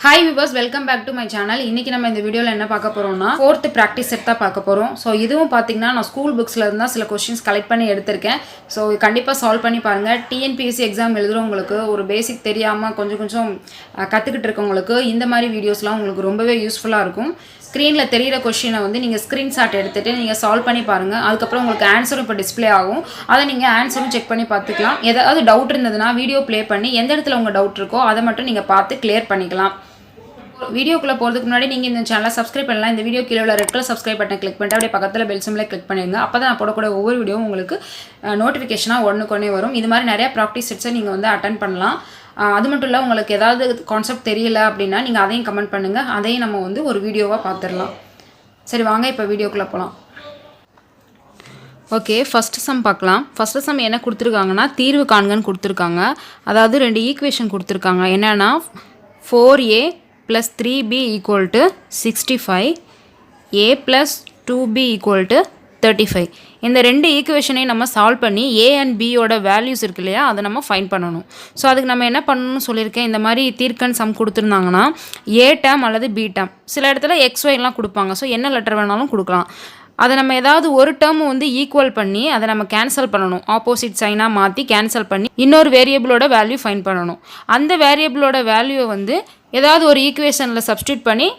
Hi viewers, welcome back to my channel. இன்னைக்கு நம்ம இந்த வீடியோல என்ன பார்க்க போறோம்னா 4th practice set தான் பார்க்க போறோம். சோ இதுவும் பாத்தீங்கன்னா நான் ஸ்கூல் புக்ஸ்ல இருந்தா சில क्वेश्चंस கலெக்ட் பண்ணி எடுத்துர்க்கேன். சோ கண்டிப்பா சால்வ் பண்ணி பாருங்க. TNPSC எக்ஸாம் எழுதுறவங்களுக்கு ஒரு பேசிக் தெரியாம கொஞ்சம் கத்துக்கிட்டு இருக்கவங்களுக்கு இந்த மாதிரி வீடியோஸ்லாம் உங்களுக்கு ரொம்பவே யூஸ்ஃபுல்லா இருக்கும். ஸ்கிரீன்ல தெரியுற क्वेश्चனை வந்து நீங்க ஸ்கிரீன்ஷாட் எடுத்துட்டு நீங்க சால்வ் பண்ணி பாருங்க. அதுக்கு அப்புறம் உங்களுக்கு ஆன்சரும் இப்ப டிஸ்ப்ளே ஆகும். அத நீங்க ஆன்சரும் செக் பண்ணி பார்த்துக்கலாம். ஏதாவது டவுட் இருந்ததுனா வீடியோ ப்ளே பண்ணி எந்த இடத்துல உங்க டவுட் இருக்கோ அத மட்டும் நீங்க பார்த்து கிளியர் பண்ணிக்கலாம். வீடியோக்குள்ள போறதுக்கு முன்னாடி நீங்க இந்த சேனலை சப்ஸ்கிரைப் பண்ணலாம். இந்த வீடியோ கீழ உள்ள ரெட் கலர் சப்ஸ்கிரைப் பட்டனை கிளிக் பண்ணிட்டு அப்படியே பக்கத்துல பெல் சிம்பலை கிளிக் பண்ணிடுங்க. அப்பதான் நான் போடக்கூடிய ஒவ்வொரு வீடியோவும் உங்களுக்கு நோட்டிஃபிகேஷனா ஒண்ணுக்கொண்ணே வரும். இது மாதிரி நிறைய பிராக்டிஸ் செட்ஸை நீங்க வந்து அட்டெண்ட் பண்ணலாம். அது மட்டும் இல்ல உங்களுக்கு ஏதாவது கான்செப்ட் தெரியல அப்படினா நீங்க அதையும் கமெண்ட் பண்ணுங்க. அதையும் நம்ம வந்து ஒரு வீடியோவா பார்த்திரலாம். சரி வாங்க இப்ப வீடியோக்குள்ள போலாம். ஓகே ஃபர்ஸ்ட் சம் பார்க்கலாம். ஃபர்ஸ்ட் சம் என்ன கொடுத்திருக்காங்கன்னா தீர்வு காண்கன்னு கொடுத்திருக்காங்க. அதாவது ரெண்டு ஈக்குவேஷன் கொடுத்திருக்காங்க. என்னன்னா 4a plus 3b equal to 65 a plus 2b equal to 35 இந்த ரெண்டு ஈக்குவேஷனை நம்ம சால்வ் பண்ணி a and b ஓட வேல்யூஸ் இருக்கு இல்லையா அதை நம்ம ஃபைண்ட் பண்ணணும். ஸோ அதுக்கு நம்ம என்ன பண்ணணும்னு சொல்லியிருக்கேன். இந்த மாதிரி தீர்க்கன் சம் கொடுத்துருந்தாங்கன்னா a டேர்ம் அல்லது b டேர்ம் சில இடத்துல xyலாம் கொடுப்பாங்க. ஸோ என்ன லெட்டர் வேணாலும் கொடுக்கலாம். அதை நம்ம ஏதாவது ஒரு டேர்ம் வந்து ஈக்குவல் பண்ணி அதை நம்ம கேன்சல் பண்ணணும். ஆப்போசிட் சைனாக மாற்றி கேன்சல் பண்ணி இன்னொரு வேரியபிளோட வேல்யூ ஃபைண்ட் பண்ணணும். அந்த வேரியபிளோட வேல்யூவை வந்து ஏதாவது ஒரு ஈக்குவேஷனில் சப்ஸ்டியூட் பண்ணி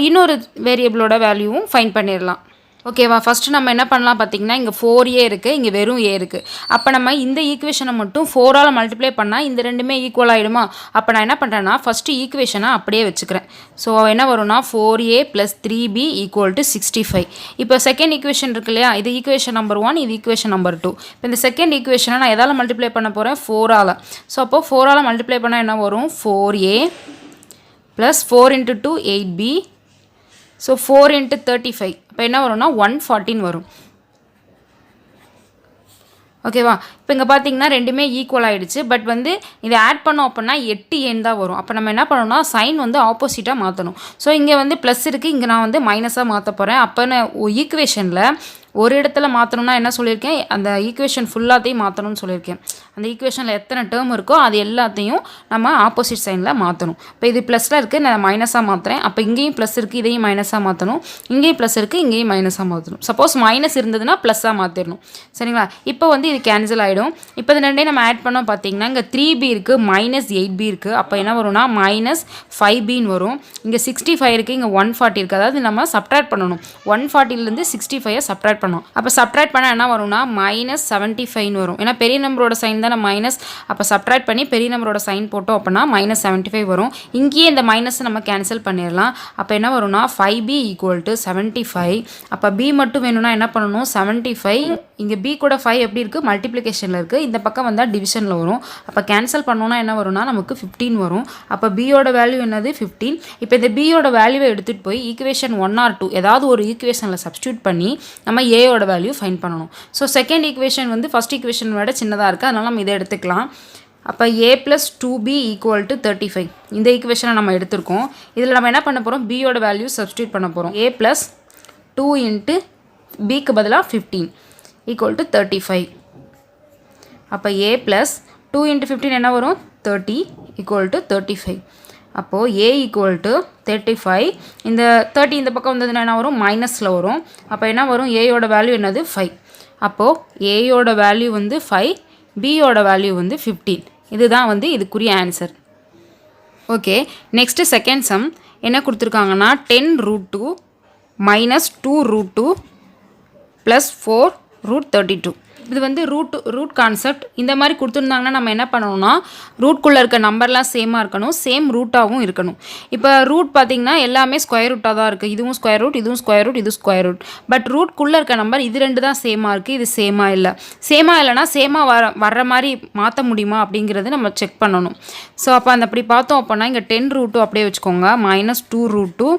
இன்னொரு வேரியபிளோட வேல்யூவும் ஃபைண்ட் பண்ணிடலாம். ஓகேவா ஃபஸ்ட்டு நம்ம என்ன பண்ணலாம் பார்த்தீங்கன்னா இங்கே 4a இருக்குது, இங்கே வெறும் a இருக்குது. அப்போ நம்ம இந்த ஈக்குவேஷனை மட்டும் 4ஆல் மல்டிப்ளை பண்ணால் இந்த ரெண்டுமே ஈக்குவல் ஆகிடுமா? அப்போ நான் என்ன பண்ணுறேன்னா ஃபஸ்ட்டு ஈக்குவேஷனை அப்படியே வச்சுக்கிறேன். ஸோ என்ன வரும்னா 4a + 3b = 65. இப்போ செகண்ட் ஈக்குவேஷன் இருக்கு இல்லையா, இது ஈக்குவேஷன் நம்பர் 1, இது ஈக்குவேஷன் நம்பர் 2. இப்போ இந்த செகண்ட் ஈக்குவேஷனை நான் எதால் மல்டிப்ளை பண்ண போகிறேன்? 4ஆல். ஸோ அப்போது 4ஆல் மல்டிப்ளை பண்ணால் என்ன வரும்? 4a + 4 × 2 8b. ஸோ 4 × 35 இப்போ என்ன வரும்னா 114 வரும். ஓகேவா இப்போ இங்கே பார்த்தீங்கன்னா ரெண்டுமே ஈக்குவல் ஆகிடுச்சு. பட் வந்து இதை ஆட் பண்ணோம் அப்படின்னா 8n தான் வரும். அப்போ நம்ம என்ன பண்ணணும்னா சைன் வந்து ஆப்போசிட்டாக மாற்றணும். ஸோ இங்கே வந்து ப்ளஸ் இருக்குது, இங்கே நான் வந்து மைனஸாக மாற்ற போகிறேன். அப்போ நான் ஈக்குவேஷனில் ஒரு இடத்துல மாற்றணும்னா என்ன சொல்லியிருக்கேன், அந்த ஈக்குவேஷன் ஃபுல்லாத்தையும் மாற்றணும்னு சொல்லியிருக்கேன். அந்த ஈக்குவேஷனில் எத்தனை டேர்ம் இருக்கோ அது எல்லாத்தையும் நம்ம ஆப்போசிட் சைனில் மாற்றணும். இப்போ இது ப்ளஸில் இருக்குது, நான் மைனஸாக மாற்றுறேன். அப்போ இங்கேயும் ப்ளஸ் இருக்குது, இதையும் மைனஸாக மாற்றணும். இங்கேயும் ப்ளஸ் இருக்குது, இங்கேயும் மைனஸாக மாற்றணும். சப்போஸ் மைனஸ் இருந்ததுன்னா ப்ளஸ்ஸாக மாற்றிடணும். சரிங்களா? இப்போ வந்து இது கேன்சல் ஆகிடும். இப்போ இது ரெண்டையும் நம்ம ஆட் பண்ணோம் பார்த்தீங்கன்னா இங்கே 3b இருக்குது, -8b இருக்குது. அப்போ என்ன வரும்னா -5bன்னு வரும். இங்கே 65 இருக்குது, இங்கே 140 இருக்குது. அதாவது நம்ம சப்ட்ராக்ட் பண்ணணும். 140லேருந்து 65 சப்ட்ராக்ட் பண்ணணும். அப்போ சப்ட்ராக்ட் பண்ணால் என்ன வரும்னா -75 வரும். ஏன்னா பெரிய நம்பரோட சைன் தானே மைனஸ். அப்போ சப்ட்ராக்ட் பண்ணி பெரிய நம்பரோட சைன் போட்டோம் அப்படின்னா -75 வரும். இங்கேயே இந்த மைனஸை நம்ம கேன்சல் பண்ணிடலாம். அப்போ என்ன வரும்னா 5b = 75. அப்போ b மட்டும் வேணும்னா என்ன பண்ணணும்? 75 இங்கே b கூட 5 எப்படி இருக்குது? மல்டிப்ளிகேஷனில் இருக்குது. இந்த பக்கம் வந்தால் டிவிஷனில் வரும். அப்போ கேன்சல் பண்ணோன்னா என்ன வரும்னா நமக்கு 15 வரும். அப்போ b-யோட வேல்யூ என்னது? 15. இப்போ இந்த b-யோட வேல்யூவை எடுத்துகிட்டு போய் ஈக்குவேஷன் 1 or 2 ஏதாவது ஒரு ஈக்குவேஷனில் சப்ஸ்டியூட் பண்ணி நம்ம a-யோட வேல்யூ ஃபைண்ட் பண்ணணும். ஸோ செகண்ட் ஈக்குவேஷன் வந்து ஃபஸ்ட் ஈக்குவேஷன் விட சின்னதாக இருக்குது, அதனால் நம்ம இதை எடுத்துக்கலாம். அப்போ a + 2b = 35 இந்த ஈக்குவேஷனை நம்ம எடுத்திருக்கோம். இதில் நம்ம என்ன பண்ண போகிறோம்? b-யோட வேல்யூ சப்ஸ்டியூட் பண்ண போகிறோம். a + 2 × b-க்கு பதிலாக 15 = 35. அப்போ a + 2 × 15 என்ன வரும்? 30 = 35. அப்போது a = 35. இந்த 30 இந்த பக்கம் வந்ததுன்னா என்ன வரும்? மைனஸில் வரும். அப்போ என்ன வரும்? a-யோட வேல்யூ என்னது? 5. அப்போது a-யோட வேல்யூ வந்து 5, b-யோட வேல்யூ வந்து 15. இதுதான் வந்து இதுக்குரிய answer. Okay next second sum என்ன கொடுத்துருக்காங்கன்னா 10√2 - 2√2 + 4√32. இது வந்து ரூட் கான்செப்ட். இந்த மாதிரி கொடுத்துருந்தாங்கன்னா நம்ம என்ன பண்ணணும்னா ரூட்குள்ளே இருக்க நம்பர்லாம் சேமாக இருக்கணும், சேம் ரூட்டாகவும் இருக்கணும். இப்போ ரூட் பார்த்திங்கன்னா எல்லாமே ஸ்கொயர் ரூட்டாக தான் இருக்குது. இதுவும் ஸ்கொயர் ரூட், இதுவும் ஸ்கொயர் ரூட், இது ஸ்கொயர் ரூட். பட் ரூட்குள்ளே இருக்க நம்பர் இது ரெண்டு தான் சேமாக இருக்குது, இது சேமாக இல்லை. சேமாக இல்லைனா சேமாக வர்ற மாதிரி மாற்ற முடியுமா அப்படிங்கிறது நம்ம செக் பண்ணணும். ஸோ அப்போ அந்த அப்படி பார்த்தோம் அப்படின்னா இங்கே 10√2 அப்படியே வச்சுக்கோங்க, -2√2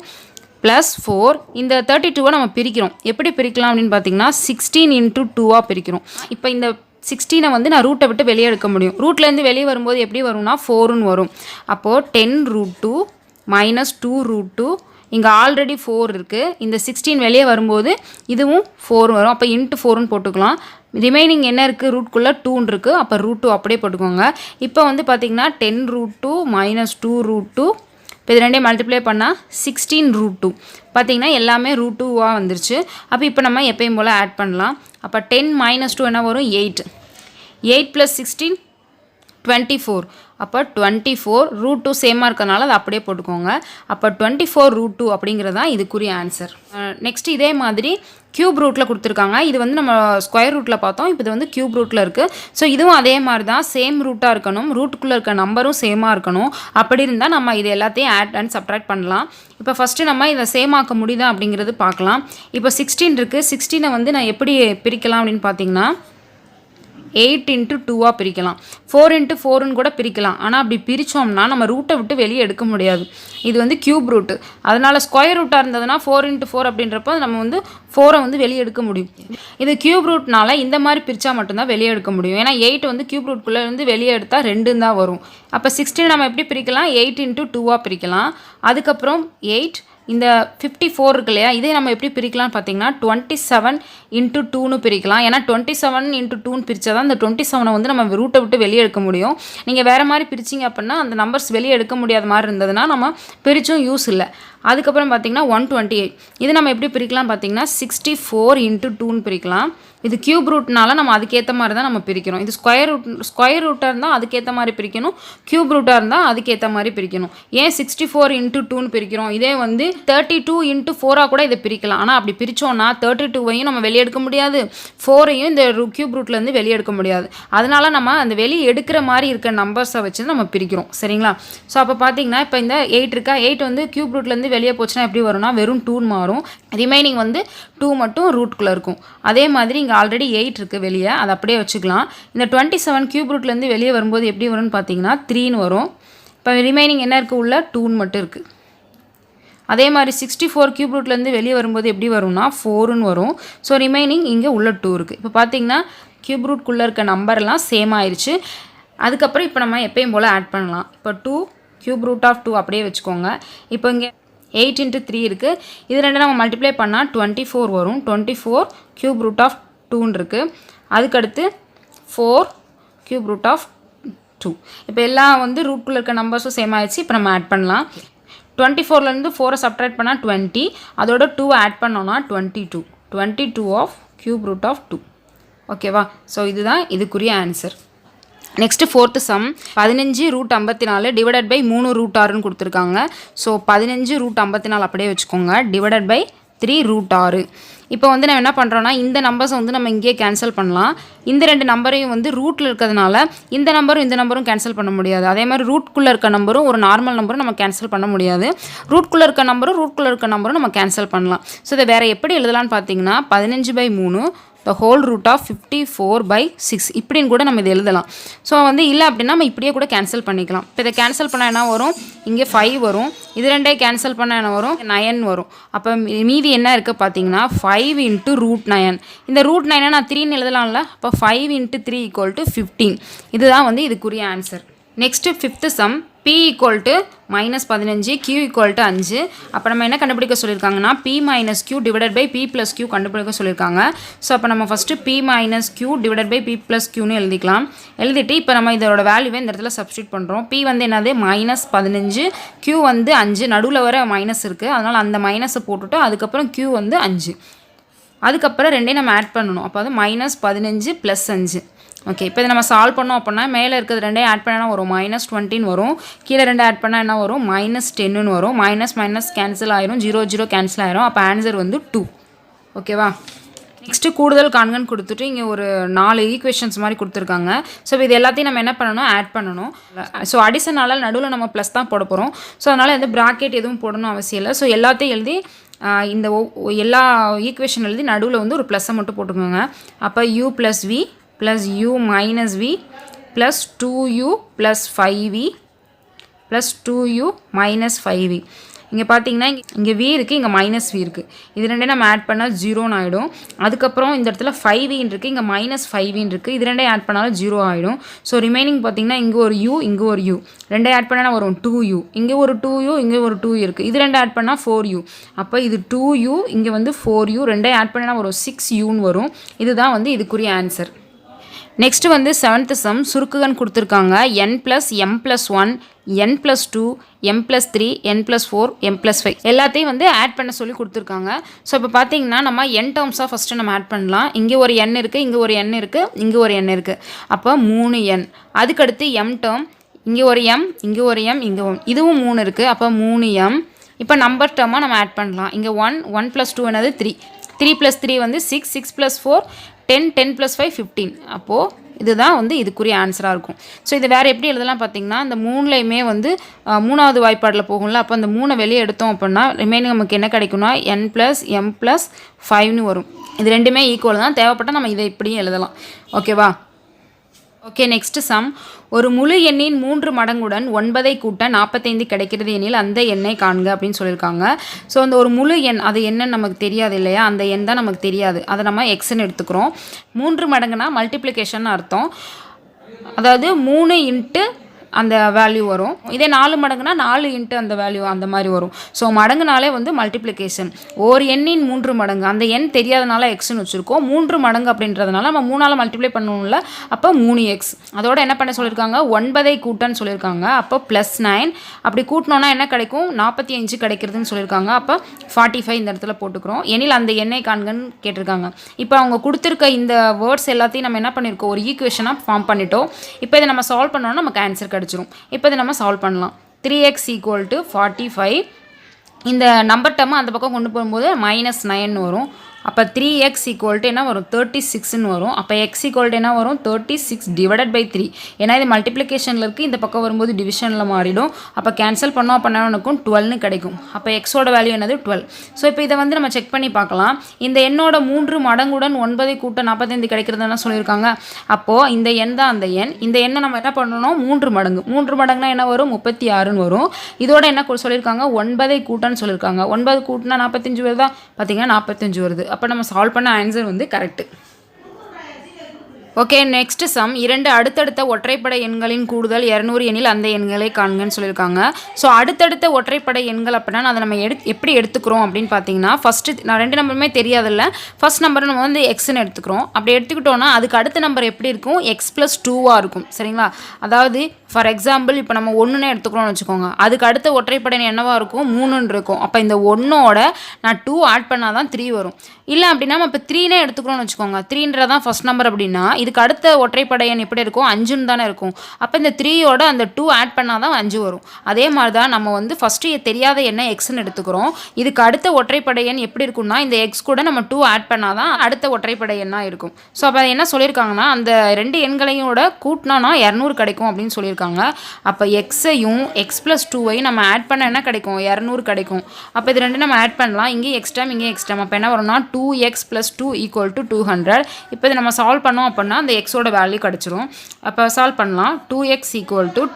+ 4. இந்த 32 நம்ம பிரிக்கிறோம். எப்படி பிரிக்கலாம் அப்படின்னு பார்த்தீங்கன்னா 16 × 2 பிரிக்கிறோம். இப்போ இந்த 16 வந்து நான் ரூட்டை விட்டு வெளியே எடுக்க முடியும். ரூட்லேருந்து வெளியே வரும்போது எப்படி வரும்னா 4ன்னு வரும். அப்போது 10√2 - 2√2 இங்கே ஆல்ரெடி 4 இருக்குது. இந்த 16 வெளியே வரும்போது இதுவும் 4 வரும். அப்போ × 4ன்னு போட்டுக்கலாம். ரிமைனிங் என்ன இருக்குது? ரூட்குள்ளே 2 இருக்குது. அப்போ √2 அப்படியே போட்டுக்கோங்க. இப்போ வந்து பார்த்திங்கன்னா 10√2 - 2√2 இப்போ இது ரெண்டையும் மல்டிப்ளை பண்ணால் 16√2 பார்த்திங்கன்னா எல்லாமே √2 வந்துருச்சு. அப்போ இப்போ நம்ம எப்பயும் போல் ஆட் பண்ணலாம். அப்போ 10 - 2 என்ன வரும்? 8. 8 + 16 24. அப்போ 24 √2 சேமாக இருக்கிறதுனால அதை அப்படியே போட்டுக்கோங்க. அப்போ 24√2 அப்படிங்கிறது தான் இதுக்குரிய ஆன்சர். நெக்ஸ்ட் இதே மாதிரி க்யூப் ரூட்டில் கொடுத்துருக்காங்க. இது வந்து நம்ம ஸ்கொயர் ரூட்டில் பார்த்தோம். இப்போ இது வந்து க்யூப் ரூட்டில் இருக்குது. ஸோ இதுவும் அதே மாதிரி தான் சேம் ரூட்டாக இருக்கணும். ரூட்டுக்குள்ளே இருக்க நம்பரும் சேமாக இருக்கணும். அப்படி இருந்தால் நம்ம இது எல்லாத்தையும் ஆட் அண்ட் சப்ட்ராக்ட் பண்ணலாம். இப்போ ஃபஸ்ட்டு நம்ம இதை சேம் ஆக்க முடியுதா அப்படிங்கிறது பார்க்கலாம். இப்போ 16 இருக்குது. 16 வந்து நான் எப்படி பிரிக்கலாம் அப்படின்னு பார்த்தீங்கன்னா 8 × 2 பிரிக்கலாம். 4 × 4ன்னு கூட பிரிக்கலாம். ஆனால் அப்படி பிரித்தோம்னா நம்ம ரூட்டை விட்டு வெளியே எடுக்க முடியாது. இது வந்து க்யூப் ரூட்டு. அதனால் ஸ்கொயர் ரூட்டாக இருந்ததுன்னா 4 × 4 அப்படின்றப்போ நம்ம வந்து 4 வந்து வெளியே எடுக்க முடியும். இது க்யூப் ரூட்னால இந்த மாதிரி பிரித்தா மட்டும்தான் வெளியே எடுக்க முடியும். ஏன்னா 8 வந்து க்யூப் ரூட்குள்ளே இருந்து வெளியே எடுத்தால் 2 தான் வரும். அப்போ 16 நம்ம எப்படி பிரிக்கலாம்? 8 × 2 பிரிக்கலாம். அதுக்கப்புறம் 8 இந்த 54 இருக்கு இல்லையா, இதே நம்ம எப்படி பிரிக்கலாம்னு பார்த்தீங்கன்னா 27 × 2ன்னு பிரிக்கலாம். ஏன்னா 27 × 2ன்னு பிரித்தா தான் இந்த 27 வந்து நம்ம ரூட்டை விட்டு வெளியே எடுக்க முடியும். நீங்கள் வேறு மாதிரி பிரிச்சிங்க அப்படின்னா அந்த நம்பர்ஸ் வெளியே எடுக்க முடியாத மாதிரி இருந்ததுன்னா நம்ம பிரித்தும் யூஸ் இல்லை. அதுக்கப்புறம் பார்த்தீங்கன்னா 128 இது நம்ம எப்படி பிரிக்கலாம் பார்த்தீங்கன்னா 64 × 2ன்னு பிரிக்கலாம். இது க்யூப் ரூட்னால நம்ம அதுக்கேற்ற மாதிரி தான் நம்ம பிரிக்கிறோம். இது ஸ்கொயர் ரூட்டாக இருந்தால் அதுக்கேற்ற மாதிரி பிரிக்கணும். க்யூப் ரூட்டாக இருந்தால் அதுக்கேற்ற மாதிரி பிரிக்கணும். ஏன் 64 × 2ன்னு பிரிக்கிறோம்? இதே வந்து 32 × 4 கூட இதை பிரிக்கலாம். ஆனால் அப்படி பிரித்தோன்னா 32வையும் நம்ம வெளியே எடுக்க முடியாது, 4ஐயும் இந்த க்யூப் ரூட்லேருந்து வெளியே எடுக்க முடியாது. அதனால நம்ம அந்த வெளியே எடுக்கிற மாதிரி இருக்க நம்பர்ஸை வச்சு நம்ம பிரிக்கிறோம். சரிங்களா? ஸோ அப்போ பார்த்தீங்கன்னா இப்போ இந்த 8 இருக்கா, 8 வந்து க்யூப் ரூட்லேருந்து வெளியே போச்சுன்னா எப்படி வரும்னா வெறும் 2ன்னு மாறும். ரிமைனிங் வந்து 2 மட்டும் ரூட்குள்ளே இருக்கும். அதே மாதிரி இங்கே ஆல்ரெடி 8 இருக்குது வெளியே, அதை அப்படியே வச்சுக்கலாம். இந்த 27 க்யூப் ரூட்லேருந்து வெளியே வரும்போது எப்படி வரும்னு பார்த்தீங்கன்னா 3ன்னு வரும். இப்போ ரிமைனிங் என்ன இருக்குது? உள்ள 2ன்னு மட்டும் இருக்குது. அதே மாதிரி 64 க்யூப் ரூட்லேருந்து வெளியே வரும்போது எப்படி வரும்னா 4ன்னு வரும். ஸோ ரிமைனிங் இங்கே உள்ள 2 இருக்குது. இப்போ பார்த்தீங்கன்னா க்யூப் ரூட்குள்ளே இருக்க நம்பர்லாம் சேம் ஆயிடுச்சு. அதுக்கப்புறம் இப்போ நம்ம எப்பயும் போல் ஆட் பண்ணலாம். இப்போ 2 க்யூப் ரூட் ஆஃப் 2 அப்படியே வச்சுக்கோங்க. இப்போ இங்கே 8 × 3 இருக்குது. இது ரெண்டு நம்ம மல்டிப்ளை பண்ணால் 24 வரும். 24 க்யூப் ரூட் ஆஃப் 2ன்னு இருக்குது. அதுக்கடுத்து 4 க்யூப் ரூட் ஆஃப் 2. இப்போ எல்லாம் வந்து ரூட்குள்ளே இருக்க நம்பர்ஸும் சேம் ஆயிடுச்சு. இப்போ நம்ம ஆட் பண்ணலாம். 24லேருந்து 4 சப்ட்ராக்ட் பண்ணால் 20, அதோட 2 ஆட் பண்ணோன்னா 22. 22 ஆஃப் க்யூப் ரூட் ஆஃப் 2. ஓகேவா? ஸோ இதுதான் இதுக்குரிய answer. Next 4th sum 15 √54 divided by 3 √6ன்னு கொடுத்துருக்காங்க. ஸோ 15 √54 அப்படியே வச்சுக்கோங்க, டிவைடட் பை 3 √6. இப்போ வந்து நம்ம என்ன பண்ணுறோன்னா இந்த நம்பர்ஸை வந்து நம்ம இங்கேயே கேன்சல் பண்ணலாம். இந்த ரெண்டு நம்பரையும் வந்து ரூட்டில் இருக்கிறதுனால இந்த நம்பரும் கேன்சல் பண்ண முடியாது. அதே மாதிரி ரூட்குள்ளே இருக்க நம்பரும் ஒரு நார்மல் நம்பரும் நம்ம கேன்சல் பண்ண முடியாது. ரூட்குள்ளே இருக்க நம்பரும் நம்ம கேன்சல் பண்ணலாம். ஸோ இதை வேறு எப்படி எழுதலான்னு பார்த்தீங்கன்னா 15/3 the whole root of 54/6 இப்படின்னு கூட நம்ம இதை எழுதலாம். ஸோ வந்து இல்லை அப்படின்னா நம்ம இப்படியே கூட கேன்சல் பண்ணிக்கலாம். இப்போ இதை கேன்சல் பண்ணால் என்ன வரும்? இங்கே 5 வரும். இது ரெண்டே கேன்சல் பண்ணால் என்ன வரும்? 9 வரும். அப்போ மீதி என்ன இருக்குது பார்த்தீங்கன்னா 5 × √9. இந்த √9 நான் 3ன்னு எழுதலாம்ல. அப்போ 5 × 3 = 15. இதுதான் வந்து இதுக்குரிய answer. Next 5th sum p = -15 q = 5. அப்போ நம்ம என்ன கண்டுபிடிக்க சொல்லியிருக்காங்கன்னா p - q divided by p + q கண்டுபிடிக்க சொல்லியிருக்காங்க. ஸோ அப்போ நம்ம first p - q divided by p + qன்னு எழுதிக்கலாம். எழுதிட்டு இப்போ நம்ம இதோட வேல்யூவை இந்த இடத்துல சப்ஸ்டியூட் பண்ணுறோம். p வந்து என்னது? -15, q வந்து 5, நடுவில் வர மைனஸ் இருக்குது, அதனால் அந்த மைனஸை போட்டுட்டு அதுக்கப்புறம் q வந்து 5, அதுக்கப்புறம் ரெண்டையும் நம்ம ஆட் பண்ணணும். அப்போ அது -15 + 5. ஓகே, இப்போ இதை நம்ம சால்வ் பண்ணோம் அப்படின்னா மேலே இருக்கிறது ரெண்டையும் ஆட் பண்ணால் வரும் -20 வரும். கீழே ரெண்டு ஆட் பண்ணால் என்ன வரும்? -10 வரும். மைனஸ் கேன்சல் ஆயிரும், 0 கேன்சல் ஆயிரும். அப்போ ஆன்சர் வந்து 2. ஓகேவா? நெக்ஸ்ட்டு கூடுதல் காண்கன்னு கொடுத்துட்டு இங்கே ஒரு 4 ஈக்குவேஷன்ஸ் மாதிரி கொடுத்துருக்காங்க. ஸோ இது எல்லாத்தையும் நம்ம என்ன பண்ணணும்? ஆட் பண்ணணும். ஸோ அடிஷனால் நடுவில் நம்ம ப்ளஸ் தான் போட போகிறோம். ஸோ அதனால் எந்த ப்ராக்கெட் எதுவும் போடணும் அவசியம் இல்லை. ஸோ எல்லாத்தையும் எழுதி இந்த எல்லா ஈக்குவேஷன் எழுதி நடுவில் வந்து ஒரு ப்ளஸ்ஸை மட்டும் போட்டுக்கோங்க. அப்போ u + v plus u minus v plus 2u plus 5v plus 2u minus 5v. இங்கே பார்த்தீங்கன்னா இங்கே v இருக்குது, இங்கே -v இருக்குது. இது ரெண்டையும் நம்ம ஆட் பண்ணால் 0ன்னு ஆகிடும். அதுக்கப்புறம் இந்த இடத்துல 5vன்னு இருக்குது, இங்கே -5vன்னு இருக்குது. இது ரெண்டையும் ஆட் பண்ணாலும் 0 ஆகிடும். ஸோ ரிமைனிங் பார்த்தீங்கன்னா இங்கே ஒரு u, இங்கே ஒரு u, ரெண்டையும் ஆட் பண்ணால் வரும் 2u, இங்கே ஒரு 2u, இங்கே ஒரு 2u இருக்குது. இது ரெண்டு ஆட் பண்ணால் 4u. அப்போ இது 2u, இங்கே வந்து 4u, ரெண்டையும் ஆட் பண்ணால் வரும் 6uன்னு வரும். இதுதான் வந்து இதுக்குரிய ஆன்சர். நெக்ஸ்ட் வந்து 7th சம் சுருக்குகன் கொடுத்துருக்காங்க n+m+1 n+2 m+3 n+4 m+5 எல்லாத்தையும் வந்து ஆட் பண்ண சொல்லி கொடுத்துருக்காங்க. ஸோ இப்போ பார்த்தீங்கன்னா நம்ம n டேர்ம்ஸாக ஃபஸ்ட்டு நம்ம ஆட் பண்ணலாம். இங்கே ஒரு n இருக்குது, இங்கே ஒரு n இருக்குது, இங்கே ஒரு n இருக்குது. அப்போ 3n. அதுக்கடுத்து m டேர்ம், இங்கே ஒரு m, இங்கே ஒரு m, இங்கே இதுவும் 3 இருக்குது. அப்போ 3m. இப்போ நம்பர் டேர்மாக நம்ம ஆட் பண்ணலாம். இங்கே 1 + 2 என்னது 3, 3 + 3 வந்து 6, 6 + 4 10, 10 + 5 15. அப்போது இதுதான் வந்து இதுக்குரிய ஆன்சராக இருக்கும். ஸோ இது வேறு எப்படி எழுதலாம் பார்த்தீங்கன்னா, இந்த 3லையுமே வந்து 3வது வாய்ப்பாடில் போகும்ல. அப்போ அந்த 3 வெளியே எடுத்தோம் அப்படின்னா ரிமைனிங் நமக்கு என்ன கிடைக்கும்னா n+m+5ன்னு வரும். இது ரெண்டுமே ஈக்குவல் தான். தேவைப்பட்டால் நம்ம இதை இப்படியும் எழுதலாம். ஓகேவா? Okay, next sum. ஒரு முழு எண்ணின் 3 மடங்குடன் 9 கூட்ட 45 கிடைக்கிறது எனில் அந்த எண்ணை காண்க அப்படின்னு சொல்லியிருக்காங்க. ஸோ அந்த ஒரு முழு எண் அது என்னன்னு நமக்கு தெரியாது இல்லையா, அந்த எண் தான் நமக்கு தெரியாது. அதை நம்ம எக்ஸ்ன்னு எடுத்துக்கிறோம். 3 மடங்குனா மல்டிப்ளிகேஷன் அர்த்தம். அதாவது 3 இன்ட்டு அந்த வேல்யூ வரும். இதே 4 மடங்குனா 4 இன்ட்டு அந்த வேல்யூ அந்த மாதிரி வரும். ஸோ மடங்குனாலே வந்து மல்டிப்ளிகேஷன். ஒரு எண்ணின் 3 மடங்கு, அந்த எண் தெரியாதனால எக்ஸ்ன்னு வச்சுருக்கோம். 3 மடங்கு அப்படின்றதுனால நம்ம 3ஆல் மல்டிப்ளை பண்ணணும்ல. அப்போ 3x. அதோட என்ன பண்ண சொல்லியிருக்காங்க, 9 கூட்டன்னு சொல்லியிருக்காங்க. அப்போ +9. அப்படி கூட்டினோன்னா என்ன கிடைக்கும், 45 கிடைக்கிறதுன்னு சொல்லியிருக்காங்க. அப்போ 45 இந்த இடத்துல போட்டுக்கிறோம். எனில் அந்த எண்ணை காண்கன்னு கேட்டிருக்காங்க. இப்போ அவங்க கொடுத்துருக்க இந்த வேர்ட்ஸ் எல்லாத்தையும் நம்ம என்ன பண்ணியிருக்கோம், ஒரு ஈக்குவேஷனாக ஃபார்ம் பண்ணிட்டோம். இப்போ இதை நம்ம சால்வ் பண்ணோன்னா நமக்கு ஆன்சர் கிடைச்சிரும். இப்போ இதை நம்ம சால்வ் பண்ணலாம். 3x = 45. இந்த நம்பர் டேர்மை அந்த பக்கம் கொண்டு போகும்போது -9 வரும். அப்போ 3x = என்ன வரும், 36ன்னு வரும். அப்போ x = என்ன வரும், 36 / 3. ஏன்னா இது மல்டிப்ளிகேஷனில் இருக்குது, இந்த பக்கம் வரும்போது டிவிஷனில் மாறிடும். அப்போ கேன்சல் பண்ணோம் அப்படின்னா எனக்கும் 12ன்னு கிடைக்கும். அப்போ எக்ஸோட வேல்யூ என்னது 12. ஸோ இப்போ இதை வந்து நம்ம செக் பண்ணி பார்க்கலாம். இந்த எண்ணோட 3 மடங்குடன் 9 கூட்ட 45 கிடைக்கிறதுன்னு சொல்லியிருக்காங்க. அப்போது இந்த எண் தான் அந்த எண். இந்த எண்ணை நம்ம என்ன பண்ணணும், 3 மடங்கு. 3 மடங்குனா என்ன வரும், 36ன்னு வரும். இதோட என்ன சொல்லியிருக்காங்க, 9 கூட்டன்னு சொல்லியிருக்காங்க. 9 கூட்டினா 45 வருதா, பார்த்தீங்கன்னா 45 வருது. அப்போ நம்ம சால்வ் பண்ண ஆன்சர் வந்து கரெக்டு. Okay, next sum. 2 அடுத்தடுத்த ஒற்றைப்படை எண்களின் கூடுதல் 200 எனில் அந்த எண்களை காண்கன்னு சொல்லியிருக்காங்க. ஸோ அடுத்தடுத்த ஒற்றைப்படை எண்கள் அப்படின்னா அதை நம்ம எப்படி எடுத்துக்கிறோம் அப்படின்னு பார்த்தீங்கன்னா, ஃபஸ்ட்டு நான் 2 நம்பருமே தெரியாதில்ல. ஃபஸ்ட் நம்பரை நம்ம வந்து எக்ஸ்ன்னு எடுத்துக்கிறோம். அப்படி எடுத்துக்கிட்டோன்னா அதுக்கு அடுத்த நம்பர் எப்படி இருக்கும், x+2 இருக்கும். சரிங்களா? அதாவது ஃபார் எக்ஸாம்பிள் இப்போ நம்ம 1ன்னு எடுத்துக்கிறோம்னு வச்சுக்கோங்க. அதுக்கு அடுத்த ஒற்றைப்படை என்னவாக இருக்கும், 3ன்னு இருக்கும். அப்போ இந்த 1ஓட நான் 2 ஆட் பண்ணால் தான் 3 வரும். இல்லை அப்படின்னா நம்ம இப்போ 3னே எடுத்துக்கிறோம்னு வச்சுக்கோங்க. 3ன்றதான் ஃபஸ்ட் நம்பர் அப்படின்னா இதுக்கு அடுத்த ஒற்றைப்படை எண் எப்படி இருக்கும், 5ன்னு தானே இருக்கும். அப்போ இந்த 3யோட அந்த 2 ஆட் பண்ணால் தான் 5 வரும். அதே மாதிரி தான் நம்ம வந்து ஃபஸ்ட்டு தெரியாத எண்ணை எக்ஸ்ன்னு எடுத்துக்கிறோம். இதுக்கு அடுத்த ஒற்றைப்படை எண் எப்படி இருக்கும்னா, இந்த எக்ஸ் கூட நம்ம 2 ஆட் பண்ணால் தான் அடுத்த ஒற்றைப்படை எண்ணாக இருக்கும். ஸோ அப்போ என்ன சொல்லியிருக்காங்கன்னா, அந்த 2 எண்களையோட கூட்டினோன்னா 200 கிடைக்கும் அப்படின்னு சொல்லியிருக்காங்க. அப்போ எக்ஸையும் x+2ஐயும் நம்ம ஆட் பண்ண என்ன கிடைக்கும், 200 கிடைக்கும். அப்போ இது ரெண்டு நம்ம ஆட் பண்ணலாம். இங்கே எக்ஸ் டைம், இங்கே எக்ஸ் டைம். அப்போ என்ன வரும்னா 2x + 2 = 200. இப்போ இதை நம்ம சால்வ் பண்ணோம் அப்படின்னா அந்த எக்ஸோட வேல்யூ கிடச்சிரும். அப்போ சால்வ் பண்ணலாம். 2x =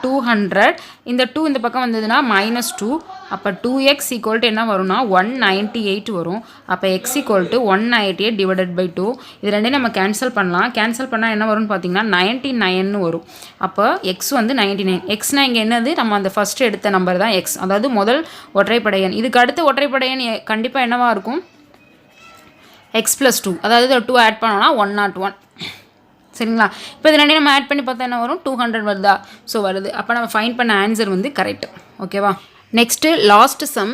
200. இந்த 2 இந்த பக்கம் வந்ததுன்னா -2. அப்போ 2x = என்ன வரும்னா 198 வரும். அப்போ x = 198 / 2. இது ரெண்டையும் நம்ம கேன்சல் பண்ணலாம். கேன்சல் பண்ணால் என்ன வரும்னு பார்த்தீங்கன்னா 99ன்னு வரும். அப்போ x வந்து 99. எக்ஸ்னா இங்கே என்னது, நம்ம அந்த ஃபஸ்ட்டு எடுத்த நம்பர் தான் x. அதாவது முதல் ஒற்றைப்படை எண். இதுக்கு அடுத்த ஒற்றைப்படை எண் கண்டிப்பாக என்னவாக இருக்கும், x+2. அதாவது 2 ஆட் பண்ணோன்னா 101. சரிங்களா? இப்போ இது ரெண்டையும் நம்ம ஆட் பண்ணி பார்த்தா என்ன வரும், 200 வருதா? ஸோ வருது. அப்போ நம்ம ஃபைண்ட் பண்ண ஆன்சர் வந்து கரெக்ட். ஓகேவா? Next last some.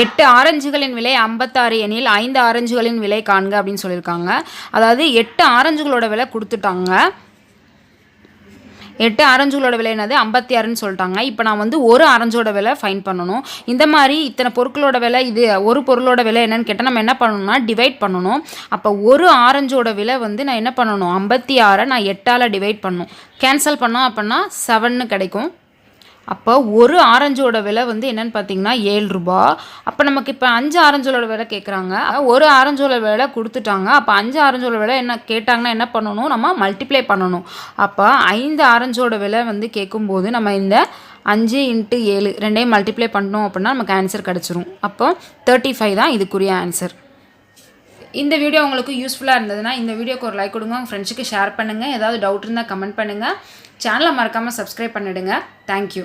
8 ஆரஞ்சுகளின் விலை 56 எனில் 5 ஆரஞ்சுகளின் விலை காண்க அப்படின்னு சொல்லியிருக்காங்க. அதாவது 8 ஆரஞ்சுகளோட விலை கொடுத்துட்டாங்க. 8 ஆரஞ்சுகளோட விலை என்னது 56ன்னு சொல்லிட்டாங்க. இப்போ நான் வந்து ஒரு ஆரஞ்சோட விலை ஃபைன் பண்ணணும். இந்த மாதிரி இத்தனை பொருட்களோட விலை, இது ஒரு பொருளோட விலை என்னன்னு கேட்டால் நம்ம என்ன பண்ணணும்னா டிவைட் பண்ணணும். அப்போ ஒரு ஆரஞ்சோட விலை வந்து நான் என்ன பண்ணணும், 56 நான் 8ஆல் டிவைட் பண்ணணும். கேன்சல் பண்ணோம் அப்படின்னா 7ன்னு கிடைக்கும். அப்போ ஒரு ஆரஞ்சோட விலை வந்து என்னென்னு பார்த்தீங்கன்னா 7 ரூபா. அப்போ நமக்கு இப்போ 5 ஆரஞ்சோட விலை கேட்குறாங்க. ஒரு ஆரஞ்சோட விலை கொடுத்துட்டாங்க. அப்போ 5 ஆரஞ்சோட விலை என்ன கேட்டாங்கன்னா என்ன பண்ணணும், நம்ம மல்டிப்ளை பண்ணணும். அப்போ 5 ஆரஞ்சோட விலை வந்து கேட்கும்போது நம்ம இந்த 5 × 7 ரெண்டையும் மல்டிப்ளை பண்ணோம் அப்படின்னா நமக்கு ஆன்சர் கிடச்சிரும். அப்போ 35 தான் இதுக்குரிய ஆன்சர். இந்த வீடியோ உங்களுக்கு யூஸ்ஃபுல்லாக இருந்ததுன்னா இந்த வீடியோக்கு ஒரு லைக் கொடுங்க, உங்கள் ஃப்ரெண்ட்ஸுக்கு ஷேர் பண்ணுங்கள். ஏதாவது டவுட் இருந்தால் கமெண்ட் பண்ணுங்கள். சேனலை மறக்காமல் சப்ஸ்கிரைப் பண்ணிவிடுங்க. தேங்க்யூ.